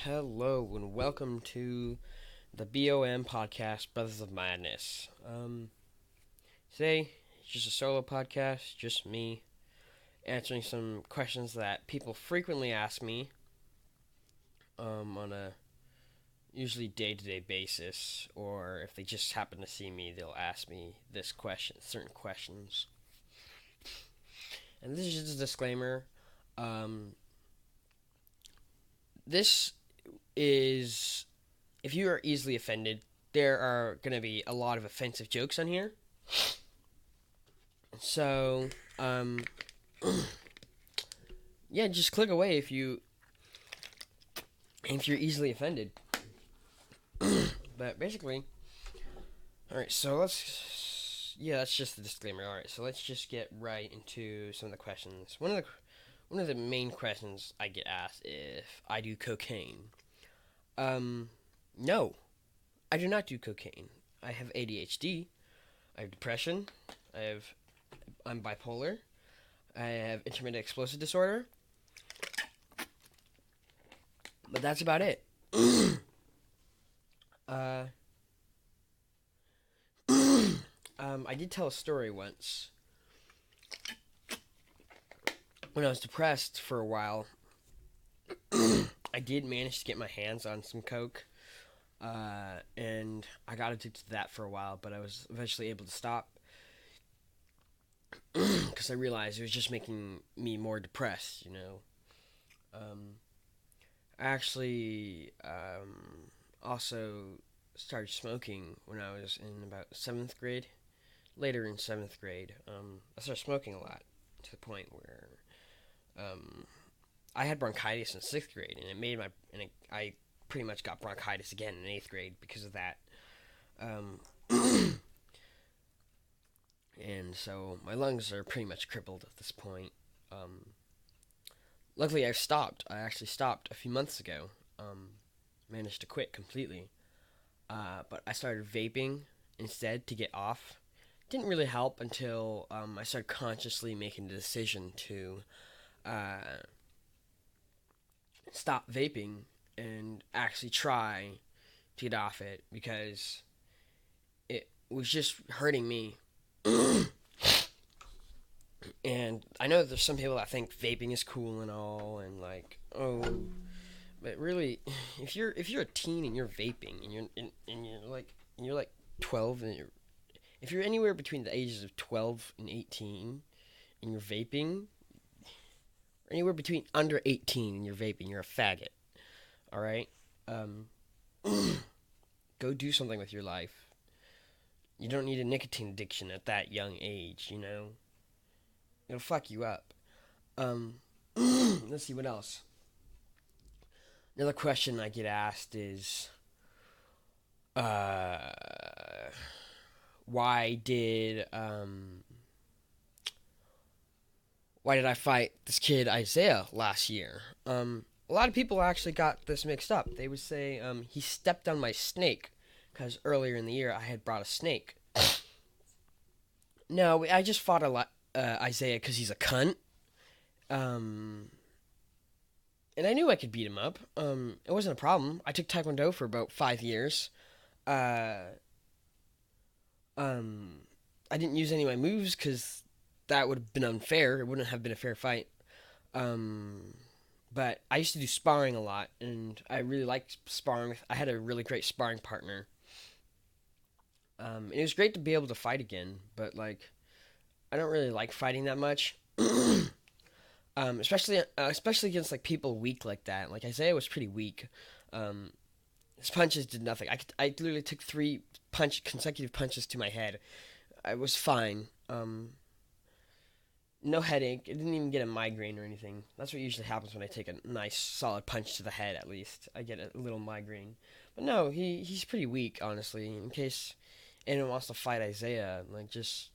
Hello and welcome to the BOM podcast, Brothers of Madness. Today, it's just a solo podcast, just me answering some questions that people frequently ask me on a usually day-to-day basis, or if they just happen to see me, they'll ask me certain questions. And this is just a disclaimer. This is, if you are easily offended, there are going to be a lot of offensive jokes on here. So, yeah, just click away if you're easily offended. But basically, alright, so that's just the disclaimer. Alright, so let's just get right into some of the questions. One of the main questions I get asked if I do cocaine. No, I do not do cocaine. I have ADHD. I have depression. I'm bipolar. I have intermittent explosive disorder. But that's about it. I did tell a story once. When I was depressed for a while, I did manage to get my hands on some coke. And I got addicted to that for a while, but I was eventually able to stop. Because I realized it was just making me more depressed, I actually also started smoking when I was in about 7th grade. Later in 7th grade, I started smoking a lot to the point where I had bronchitis in 6th grade, and I pretty much got bronchitis again in 8th grade because of that. And so my lungs are pretty much crippled at this point. Luckily, I've stopped. I actually stopped a few months ago. Managed to quit completely. But I started vaping instead to get off. Didn't really help until I started consciously making the decision to stop vaping and actually try to get off it because it was just hurting me. And I know there's some people that think vaping is cool and all, and but really, if you're a teen and you're vaping and you're like 12 and if you're anywhere between the ages of 12 and 18 and you're vaping, or anywhere between under 18 and you're vaping, you're a faggot. All right, go do something with your life. You don't need a nicotine addiction at that young age, It'll fuck you up. Let's see what else. Another question I get asked is, why did I fight this kid Isaiah last year? A lot of people actually got this mixed up. They would say he stepped on my snake because earlier in the year I had brought a snake. No, I just fought Isaiah because he's a cunt. And I knew I could beat him up. It wasn't a problem. I took Taekwondo for about 5 years. I didn't use any of my moves because that would have been unfair. It wouldn't have been a fair fight. But I used to do sparring a lot, and I really liked sparring. I had a really great sparring partner. And it was great to be able to fight again, but I don't really like fighting that much. Especially against people weak like that. Like Isaiah was pretty weak. His punches did nothing. I literally took 3 consecutive punches to my head. I was fine. No headache. I didn't even get a migraine or anything. That's what usually happens when I take a nice solid punch to the head. At least I get a little migraine. But no, he's pretty weak, honestly. In case anyone wants to fight Isaiah, just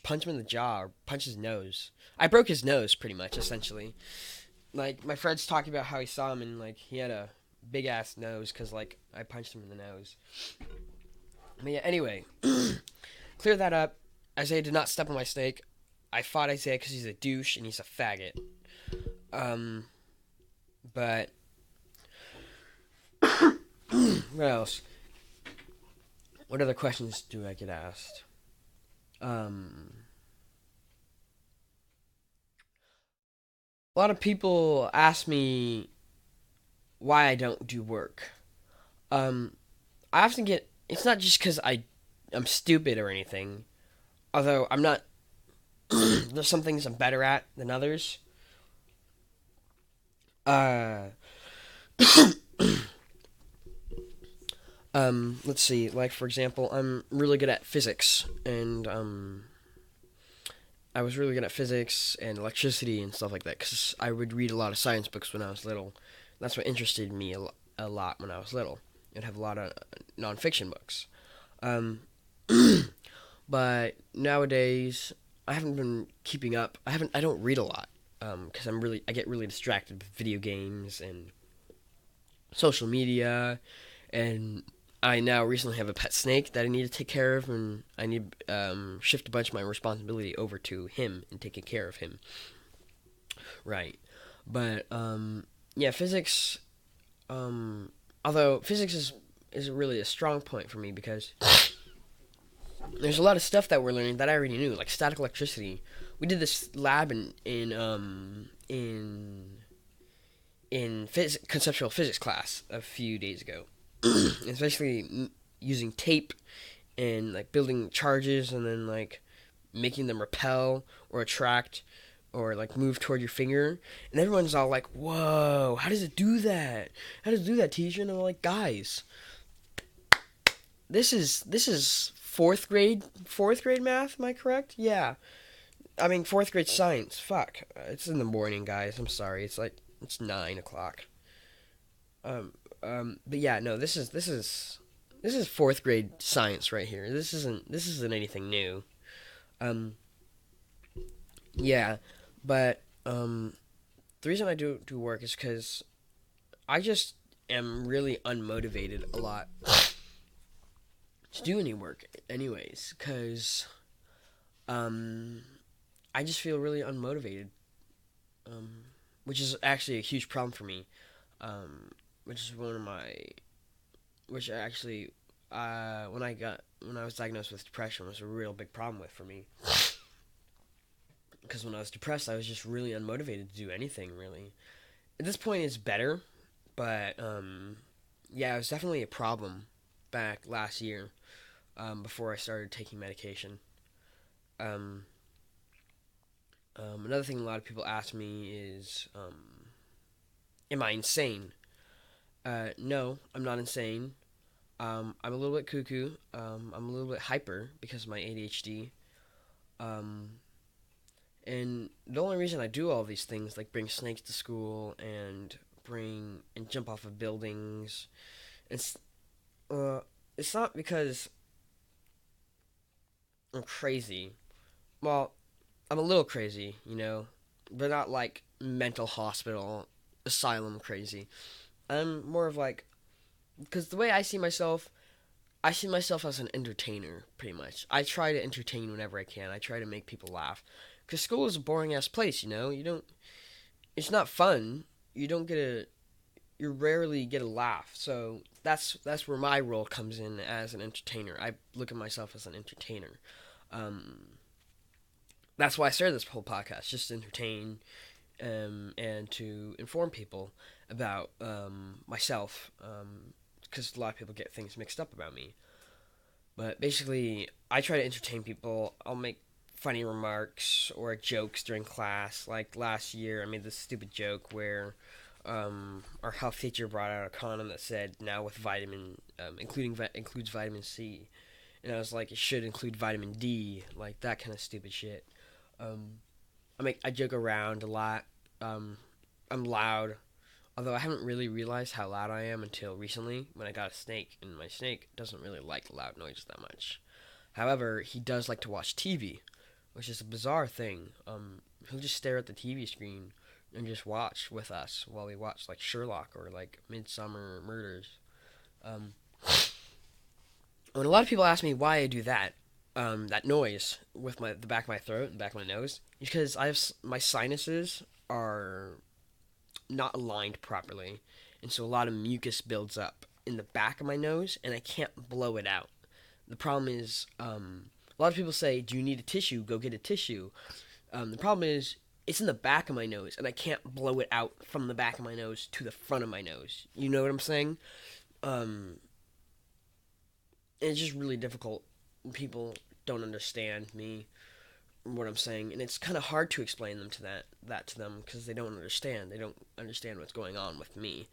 punch him in the jaw or punch his nose. I broke his nose pretty much, essentially. My friend's talking about how he saw him and he had a big ass nose because I punched him in the nose. But yeah, anyway, clear that up. Isaiah did not step on my snake. I fought Isaiah because he's a douche and he's a faggot. But What else? What other questions do I get asked? A lot of people ask me why I don't do work. Um, I often get. It's not just because I'm stupid or anything. Although I'm not. There's some things I'm better at than others. Uh, let's see. Like for example, I'm really good at physics, and I was really good at physics and electricity and stuff like that because I would read a lot of science books when I was little. That's what interested me a lot when I was little. I'd have a lot of nonfiction books. Um, but nowadays, I haven't been keeping up. I don't read a lot because I get really distracted with video games and social media, and I now recently have a pet snake that I need to take care of, and I need shift a bunch of my responsibility over to him and taking care of him. Right, but yeah, physics. Although physics is really a strong point for me because there's a lot of stuff that we're learning that I already knew, like static electricity. We did this lab in conceptual physics class a few days ago, especially using tape and like building charges and then like making them repel or attract or like move toward your finger. And everyone's all like, "Whoa, how does it do that? How does it do that, teacher?" And I'm like, "Guys, this is fourth grade math. Am I correct? Yeah. I mean fourth grade science. Fuck, it's in the morning, guys. I'm sorry. It's 9 o'clock. But yeah, no. This is fourth grade science right here. This isn't anything new. Um, yeah, but the reason I do work is because I just am really unmotivated a lot to do any work, anyways. Because um, I just feel really unmotivated, um, which is actually a huge problem for me. Um, which is one of my, which actually, when I was diagnosed with depression was a real big problem with for me. Because when I was depressed, I was just really unmotivated to do anything really. At this point, it's better, but yeah, it was definitely a problem back last year, before I started taking medication. Um, Another thing a lot of people ask me is, am I insane? No, I'm not insane. I'm a little bit cuckoo. I'm a little bit hyper because of my ADHD. Um, and the only reason I do all these things, like bring snakes to school and jump off of buildings, it's uh, it's not because I'm crazy. Well, I'm a little crazy, but not like mental hospital asylum crazy. I'm more of like, because the way I see myself as an entertainer, pretty much. I try to entertain whenever I can. I try to make people laugh. Because school is a boring ass place, You don't, it's not fun. You don't get a, you rarely get a laugh. So that's where my role comes in as an entertainer. I look at myself as an entertainer. Um, that's why I started this whole podcast, just to entertain, and to inform people about myself, because a lot of people get things mixed up about me. But basically, I try to entertain people. I'll make funny remarks or jokes during class. Like last year, I made this stupid joke where our health teacher brought out a condom that said now with includes vitamin C, and I was like, it should include vitamin D, like that kind of stupid shit. Um, I joke around a lot. Um, I'm loud, although I haven't really realized how loud I am until recently when I got a snake, and my snake doesn't really like loud noises that much. However, he does like to watch TV, which is a bizarre thing. He'll just stare at the TV screen and just watch with us while we watch like Sherlock or like Midsummer Murders. Um, when a lot of people ask me why I do that, that noise with the back of my throat and back of my nose, because my sinuses are not aligned properly, and so a lot of mucus builds up in the back of my nose, and I can't blow it out. The problem is, a lot of people say, "Do you need a tissue? Go get a tissue." The problem is, it's in the back of my nose, and I can't blow it out from the back of my nose to the front of my nose. You know what I'm saying? Um, it's just really difficult. People don't understand me, what I'm saying, and it's kind of hard to explain that to them because they don't understand. They don't understand what's going on with me,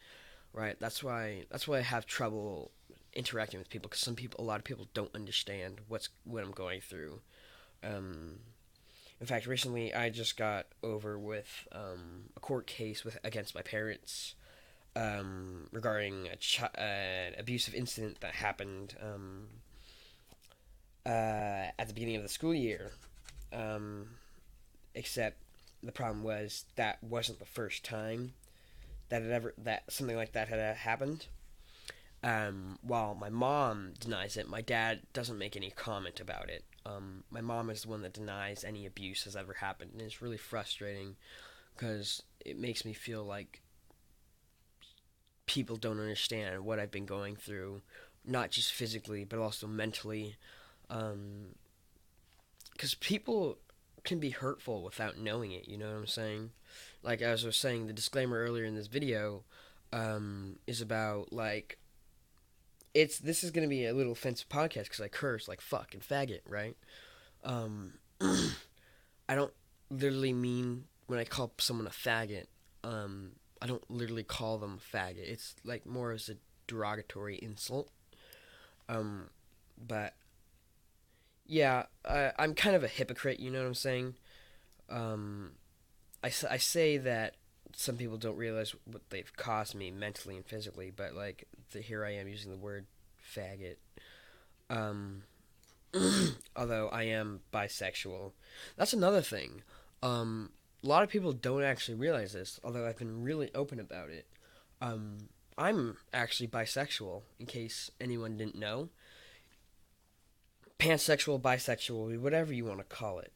right? That's why I have trouble interacting with people, because a lot of people don't understand what I'm going through. Um, in fact, recently I just got over with a court case against my parents, regarding an abusive incident that happened at the beginning of the school year. Um, Except the problem was that wasn't the first time that something like that had happened. While my mom denies it, my dad doesn't make any comment about it. My mom is the one that denies any abuse has ever happened, and it's really frustrating because it makes me feel like people don't understand what I've been going through, not just physically but also mentally. Because people can be hurtful without knowing it. You know what I'm saying? Like as I was saying, the disclaimer earlier in this video is about like this is gonna be a little offensive podcast because I curse like fuck and faggot, right? Um, I don't literally mean when I call someone a faggot. I don't literally call them a faggot. It's like more as a derogatory insult. Um, but yeah, I'm kind of a hypocrite. You know what I'm saying? Um, I say that some people don't realize what they've caused me mentally and physically, but like here I am using the word faggot. Um, Although I am bisexual, that's another thing. A lot of people don't actually realize this, although I've been really open about it. I'm actually bisexual, in case anyone didn't know. Pansexual, bisexual, whatever you want to call it.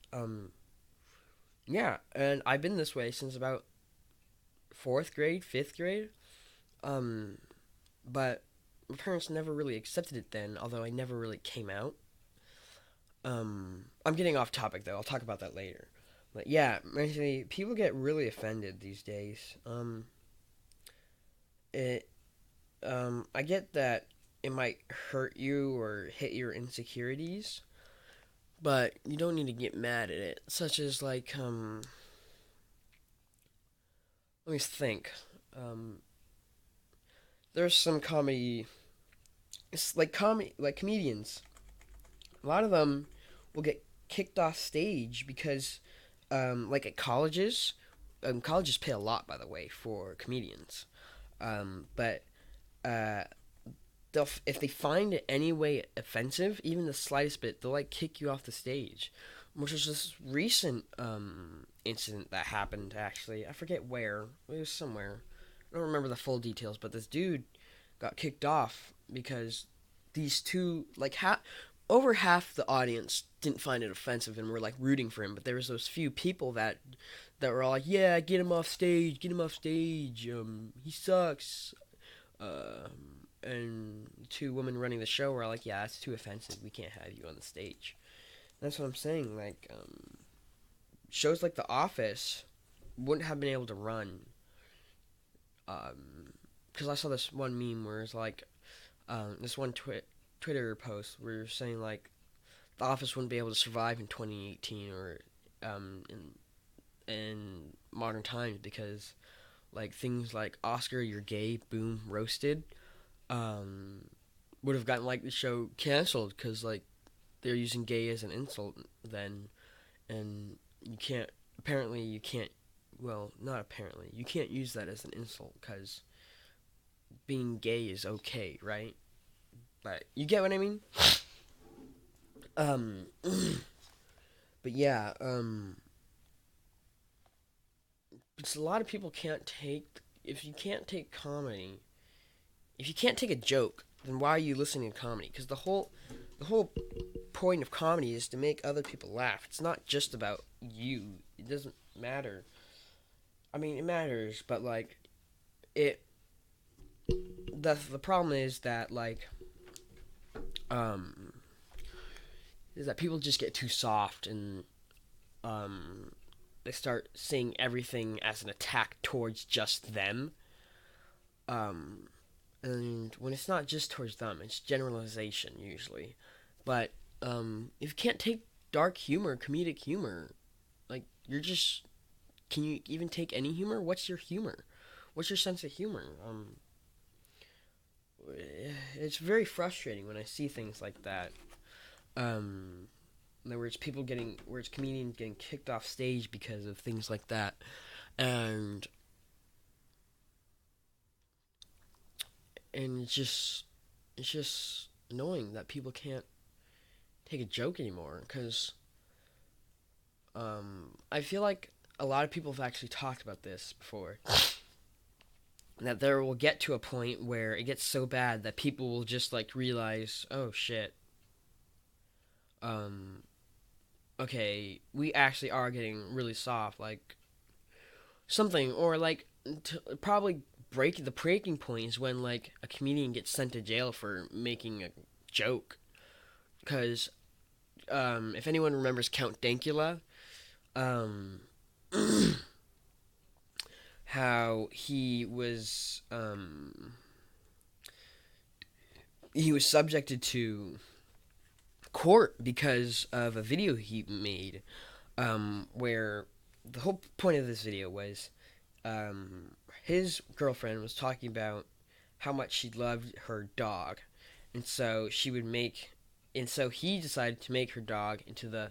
Yeah, and I've been this way since about fourth grade, fifth grade. Um, but my parents never really accepted it then, although I never really came out. I'm getting off topic though. I'll talk about that later. But yeah, actually, people get really offended these days. It, I get that it might hurt you or hit your insecurities, but you don't need to get mad at it. Such as like, let me think. Um, there's some comedy. It's like like comedians. A lot of them will get kicked off stage because, like at colleges, colleges pay a lot, by the way, for comedians. But uh, if they find it any way offensive, even the slightest bit, they'll like kick you off the stage. Which is this recent incident that happened. Actually, I forget where. It was somewhere. I don't remember the full details, but this dude got kicked off because these two over half the audience didn't find it offensive and were like rooting for him, but there was those few people that were all like, "Yeah, get him off stage, get him off stage. He sucks." And two women running the show were like, "Yeah, it's too offensive. We can't have you on the stage." And that's what I'm saying. Like, shows like The Office wouldn't have been able to run. Because I saw this one meme where it's like, this one Twitter post where it's saying like The Office wouldn't be able to survive in 2018 or in modern times because like things like Oscar, you're gay, boom, roasted, would have gotten like the show canceled because like they're using gay as an insult then, and you can't, well, not apparently, you can't use that as an insult because being gay is okay, right? But you get what I mean? Um, but yeah, it's a lot of people can't take, if you can't take comedy, if you can't take a joke, then why are you listening to comedy? Because the whole point of comedy is to make other people laugh. It's not just about you. It doesn't matter. I mean, it matters, but like it the problem is that um is that people just get too soft, and they start seeing everything as an attack towards just them. Um, and when it's not just towards them, it's generalization usually. But if you can't take dark humor, comedic humor, you're just, can you even take any humor? What's your humor? What's your sense of humor? It's very frustrating when I see things like that. Um, where it's where it's comedians getting kicked off stage because of things like that, and it's just annoying that people can't take a joke anymore, because I feel like a lot of people have actually talked about this before. That there will get to a point where it gets so bad that people will just realize, oh shit, um, okay, we actually are getting really soft, something, or probably breaking point is when a comedian gets sent to jail for making a joke, because if anyone remembers Count Dankula, um, how he was subjected to court because of a video he made, where the whole point of this video was, his girlfriend was talking about how much she loved her dog, and so he decided to make her dog into the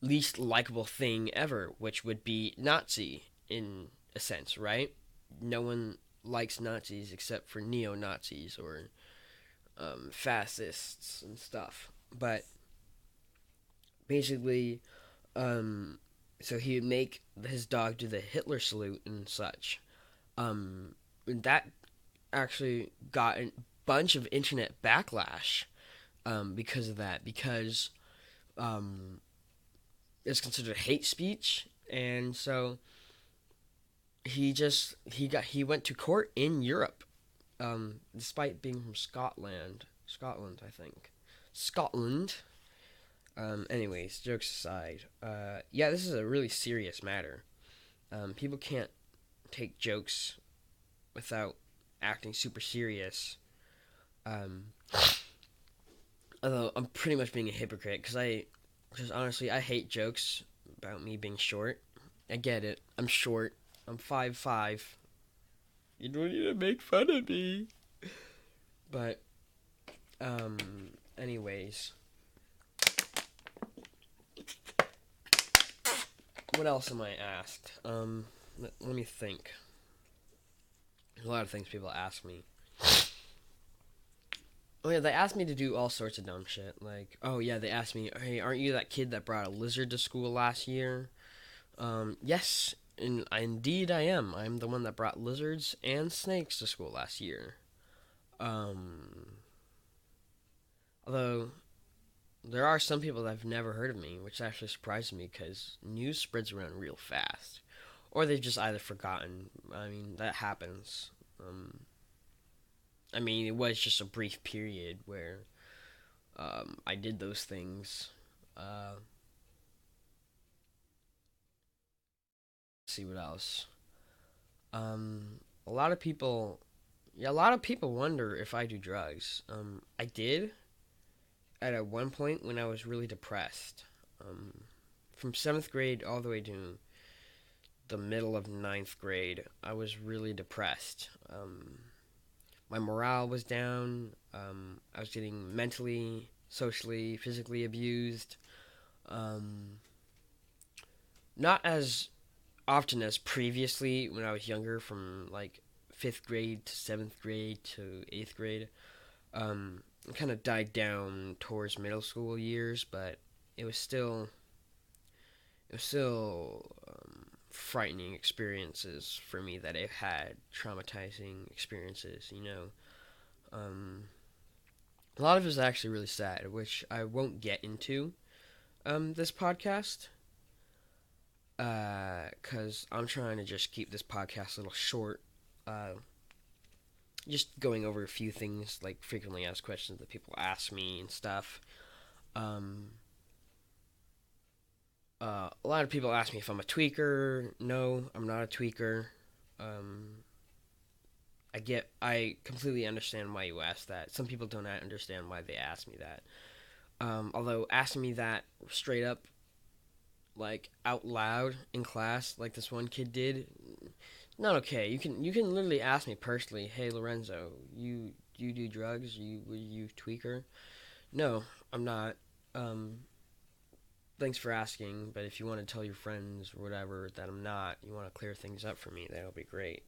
least likable thing ever, which would be Nazi in a sense, right? No one likes Nazis except for neo-Nazis or fascists and stuff. But basically, so he would make his dog do the Hitler salute and such. And that actually got a bunch of internet backlash because of that, because it's considered hate speech, and so he went to court in Europe, despite being from Scotland, I think. Scotland. Anyways, jokes aside, yeah, this is a really serious matter. People can't take jokes without acting super serious. Although I'm pretty much being a hypocrite, because honestly, I hate jokes about me being short. I get it. I'm short. I'm 5'5". You don't need to make fun of me. But, anyways. What else am I asked? Let me think. There's a lot of things people ask me. Oh yeah, they asked me to do all sorts of dumb shit. Oh yeah, they asked me, hey, aren't you that kid that brought a lizard to school last year? Yes, indeed I am. I'm the one that brought lizards and snakes to school last year. Although, there are some people that have never heard of me, which actually surprises me, because news spreads around real fast. Or they've just either forgotten. I mean, that happens. It was just a brief period where I did those things. Let's see what else. A lot of people, yeah, a lot of people wonder if I do drugs. I did at one point when I was really depressed. From 7th grade all the way to the middle of ninth grade, I was really depressed. My morale was down. I was getting mentally, socially, physically abused. Not as often as previously when I was younger, from 5th grade to 7th grade to 8th grade. It kind of died down towards middle school years, but it was still frightening experiences for me that I've had, traumatizing experiences, A lot of it is actually really sad, which I won't get into this podcast, because I'm trying to just keep this podcast a little short. just going over a few things like frequently asked questions that people ask me and stuff. Um, a lot of people ask me if I'm a tweaker. No, I'm not a tweaker. Um, I completely understand why you ask that. Some people don't understand why they ask me that. Although asking me that straight up, like out loud in class, like this one kid did, not okay. You can literally ask me personally, hey Lorenzo, you do drugs? You tweaker? No, I'm not. Um, Thanks for asking, but if you want to tell your friends or whatever that I'm not, you want to clear things up for me, that'll be great.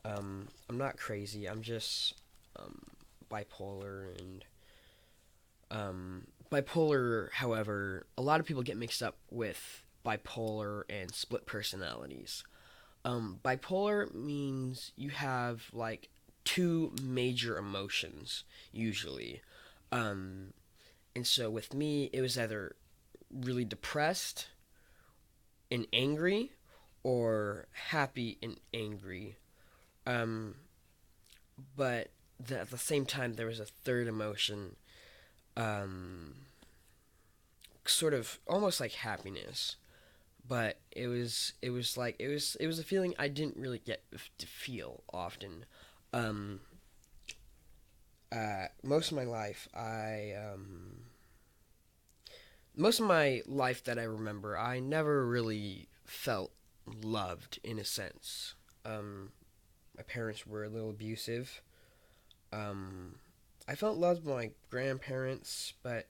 I'm not crazy. I'm just um, bipolar and bipolar. However, a lot of people get mixed up with bipolar and split personalities. Bipolar means you have like two major emotions usually, um, and so with me, it was either really depressed and angry, or happy and angry. Um, but at the same time, there was a third emotion, um, sort of almost like happiness. But it was a feeling I didn't really get to feel often. Um, most of my life, most of my life that I remember, I never really felt loved in a sense. Um, my parents were a little abusive. Um, I felt loved by my grandparents, but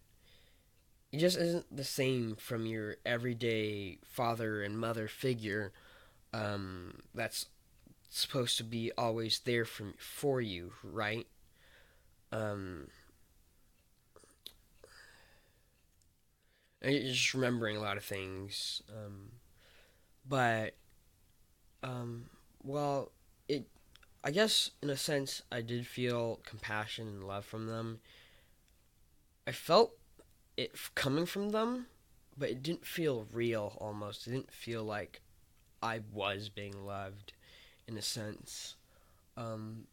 it just isn't the same from your everyday father and mother figure. That's supposed to be always there for you, right? Um, and you're just remembering a lot of things. But um, well, it. I guess in a sense, I did feel compassion and love from them. I felt it coming from them, but it didn't feel real. Almost, it didn't feel like I was being loved, in a sense. Um,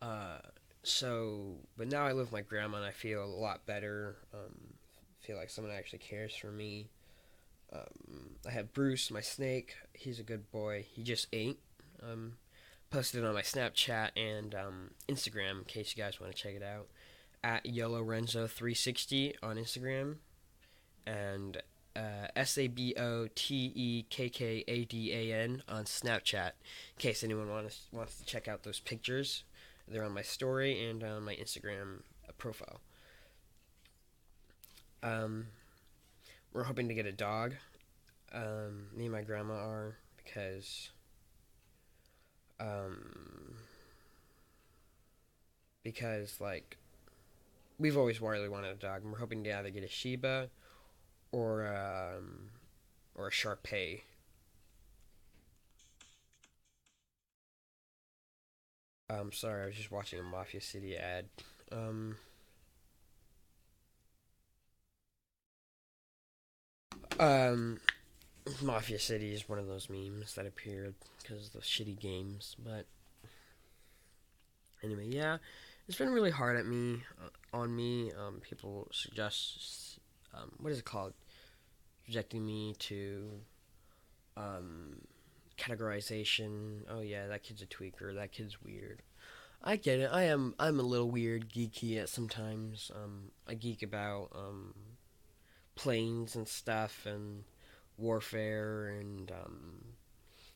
uh, but now I live with my grandma and I feel a lot better. Feel like someone actually cares for me. I have Bruce, my snake. He's a good boy. He just ate. Um, Posted it on my Snapchat and Instagram in case you guys want to check it out. At Lorenzo360 on Instagram and SABOTEKKADAN on Snapchat in case anyone wants to check out those pictures. They're on my story and on my Instagram profile. Um, we're hoping to get a dog. Me and my grandma are because um, like we've always really wanted a dog, and we're hoping to either get a Shiba or or a Shar Pei. Sorry, I was just watching a Mafia City ad. Um, um, Mafia City is one of those memes that appeared because of the shitty games. But anyway, yeah, it's been really hard on me. People suggest, what is it called? Rejecting me to um, categorization. Oh yeah, that kid's a tweaker. That kid's weird. I get it. I'm a little weird, geeky at sometimes. I geek about planes and stuff and warfare and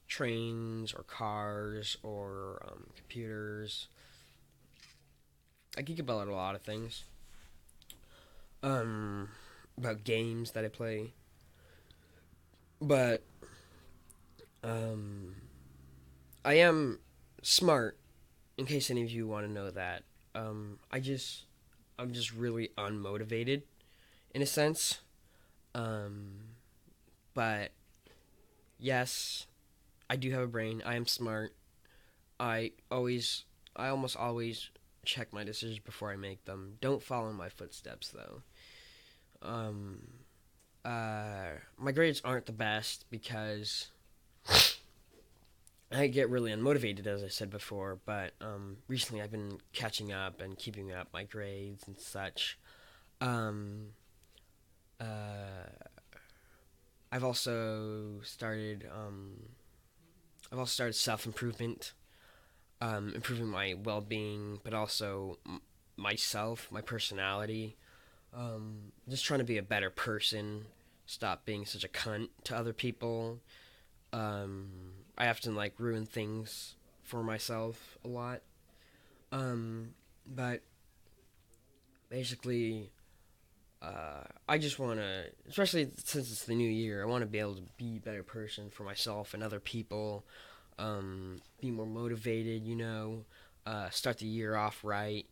trains or cars or computers. I geek about a lot of things. Um, about games that I play, but um, I am smart. In case any of you want to know that, I'm just really unmotivated in a sense. Um, but yes, I do have a brain. I am smart. I always, I almost always check my decisions before I make them. Don't follow my footsteps though. Um, my grades aren't the best because I get really unmotivated, as I said before, but recently I've been catching up and keeping up my grades and such. Um, uh, I've also started self improvement, improving my well being, but also myself, my personality. Just trying to be a better person. Stop being such a cunt to other people. Um, I often like ruin things for myself a lot. Um, but basically, I just want to, especially since it's the new year, I want to be able to be a better person for myself and other people. Be more motivated, start the year off right.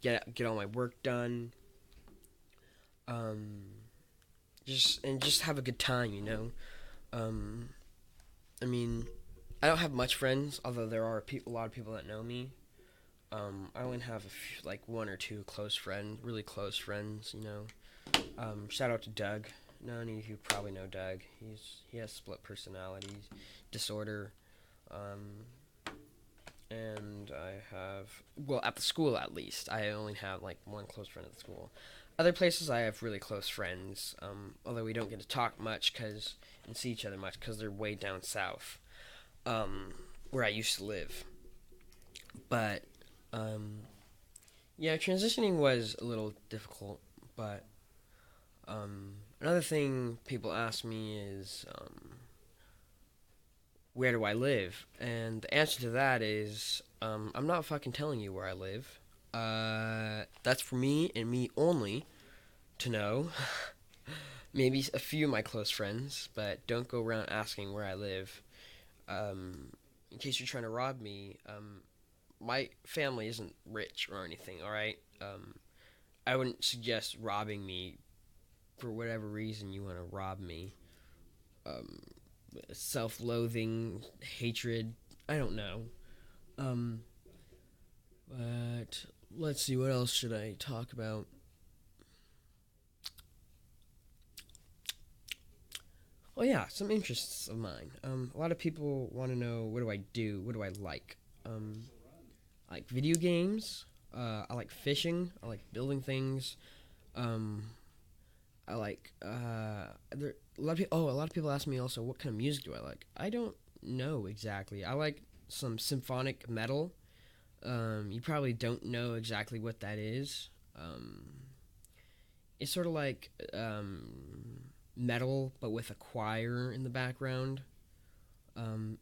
Get all my work done. Um, just have a good time, Um, I mean, I don't have much friends, although there are a lot of people that know me. I only have like one or two close friends, really close friends. Shout out to Doug. None of you probably know Doug. He has split personalities disorder. Um, and I have, well, at the school at least, I only have like one close friend at the school. Other places I have really close friends, although we don't get to talk much and see each other much because they're way down south, um, where I used to live. But um, yeah, transitioning was a little difficult. But another thing people ask me is, where do I live? And the answer to that is, I'm not fucking telling you where I live. That's for me and me only to know. Maybe a few of my close friends, but don't go around asking where I live. In case you're trying to rob me, my family isn't rich or anything, alright? I wouldn't suggest robbing me for whatever reason you want to rob me. Um, Self loathing, hatred, I don't know. Um, but let's see, what else should I talk about? Oh yeah, some interests of mine. A lot of people want to know, what do I do? What do I like? I like video games. I like fishing. I like building things. Um, I like a lot of people. Oh, a lot of people ask me also, what kind of music do I like? I don't know exactly. I like some symphonic metal. You probably don't know exactly what that is. Um, it's sort of like metal, but with a choir in the background.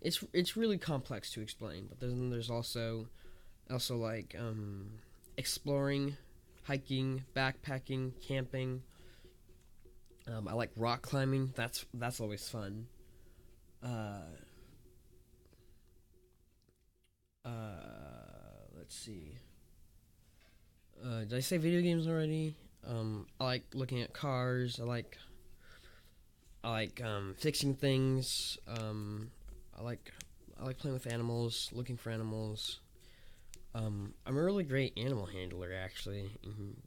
It's really complex to explain, but then there's also like exploring, hiking, backpacking, camping. I like rock climbing. That's always fun. Uh, let's see. Did I say video games already? I like looking at cars. I like fixing things. I like I like playing with animals, looking for animals. I'm a really great animal handler, actually,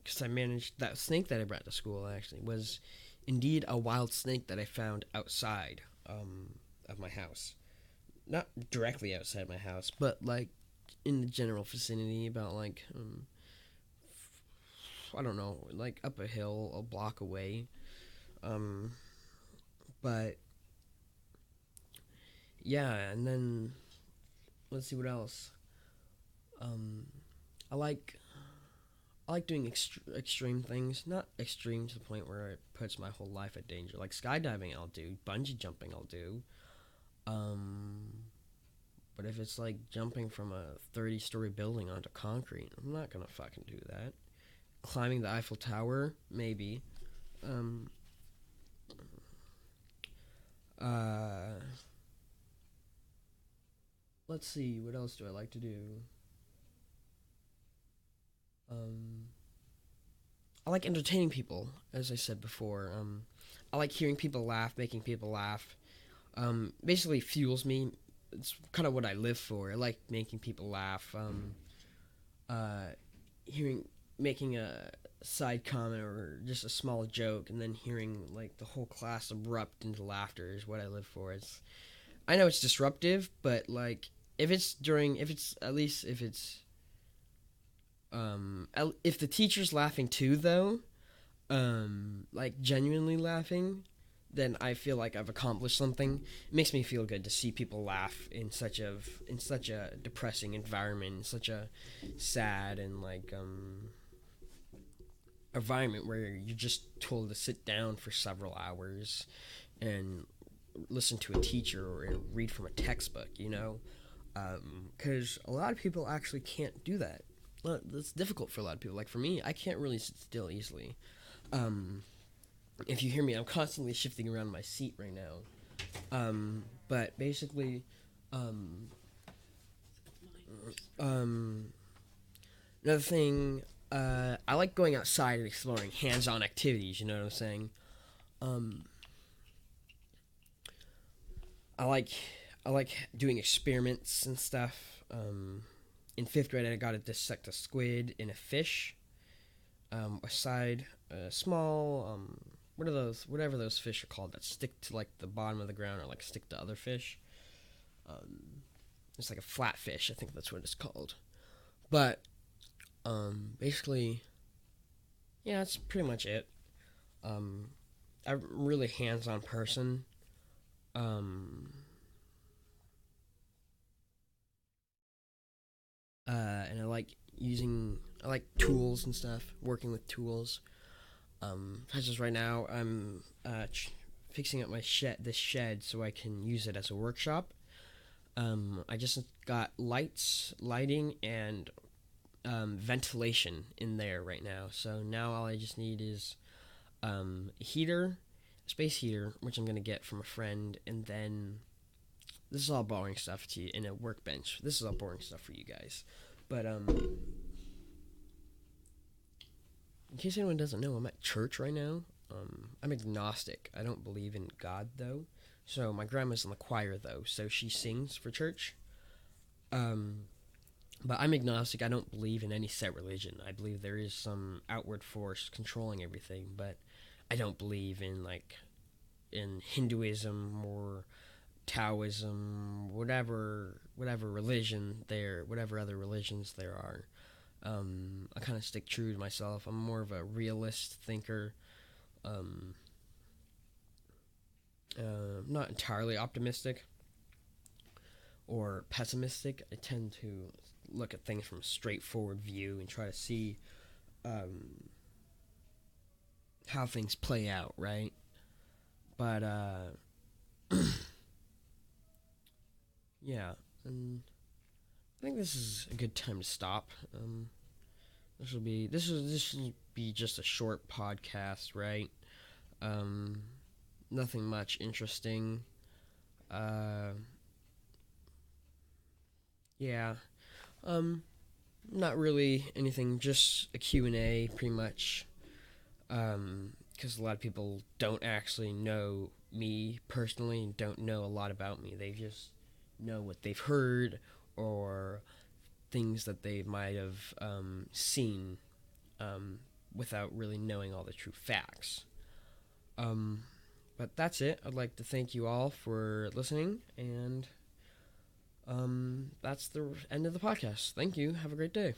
because I managed that snake that I brought to school. Actually, was indeed a wild snake that I found outside of my house. Not directly outside my house, but like in the general vicinity, about like I don't know, like up a hill, a block away. Um, but yeah, and then let's see what else. Um, I like I like doing extreme things, not extreme to the point where it puts my whole life at danger. Like skydiving, I'll do. Bungee jumping, I'll do. Um, but if it's like jumping from a 30-story building onto concrete, I'm not gonna fucking do that. Climbing the Eiffel Tower, maybe. Um, uh, let's see, what else do I like to do? Um, I like entertaining people, as I said before. I like hearing people laugh, making people laugh. Basically fuels me. It's kind of what I live for. I like making people laugh. Uh, hearing, making a side comment or just a small joke, and then hearing like the whole class erupt into laughter is what I live for. I know it's disruptive, but like if the teacher's laughing too though, like genuinely laughing, then I feel like I've accomplished something. It makes me feel good to see people laugh in such a depressing environment, such a sad and like environment where you're just told to sit down for several hours and listen to a teacher or read from a textbook, you know? Because a lot of people actually can't do that. Well, it's difficult for a lot of people. Like for me, I can't really sit still easily. Um, if you hear me, I'm constantly shifting around my seat right now. But basically, um, um, another thing, I like going outside and exploring hands-on activities. You know what I'm saying? Um, I like I like doing experiments and stuff. In fifth grade, I got to dissect a squid in a fish. A side, small. What are those? Whatever those fish are called that stick to like the bottom of the ground or like stick to other fish. Um, it's like a flat fish. I think that's what it's called. But basically, yeah, that's pretty much it. Um, I'm a really hands-on person. Um, and I like tools and stuff, working with tools. Such as right now, I'm fixing up this shed, so I can use it as a workshop. I just got lighting, and ventilation in there right now. So now all I just need is a heater, a space heater, which I'm gonna get from a friend, and then this is all boring stuff to you, in a workbench. This is all boring stuff for you guys, but in case anyone doesn't know, I'm at church right now. I'm agnostic. I don't believe in God though. So my grandma's in the choir though, so she sings for church. Um, but I'm agnostic. I don't believe in any set religion. I believe there is some outward force controlling everything, but I don't believe in like in Hinduism or Taoism, whatever other religions there are. I kind of stick true to myself. I'm more of a realist thinker. Um, not entirely optimistic or pessimistic. I tend to look at things from a straightforward view and try to see um, how things play out, right? But yeah, and I think this is a good time to stop. This will be just a short podcast, right? Um, Nothing much interesting. Uh, yeah. Um, Not really anything. Just a Q and A, pretty much. Because a lot of people don't actually know me personally and don't know a lot about me. They just know what they've heard or things that they might have seen um, without really knowing all the true facts. Um, but that's it. I'd like to thank you all for listening, and that's the end of the podcast. Thank you. Have a great day.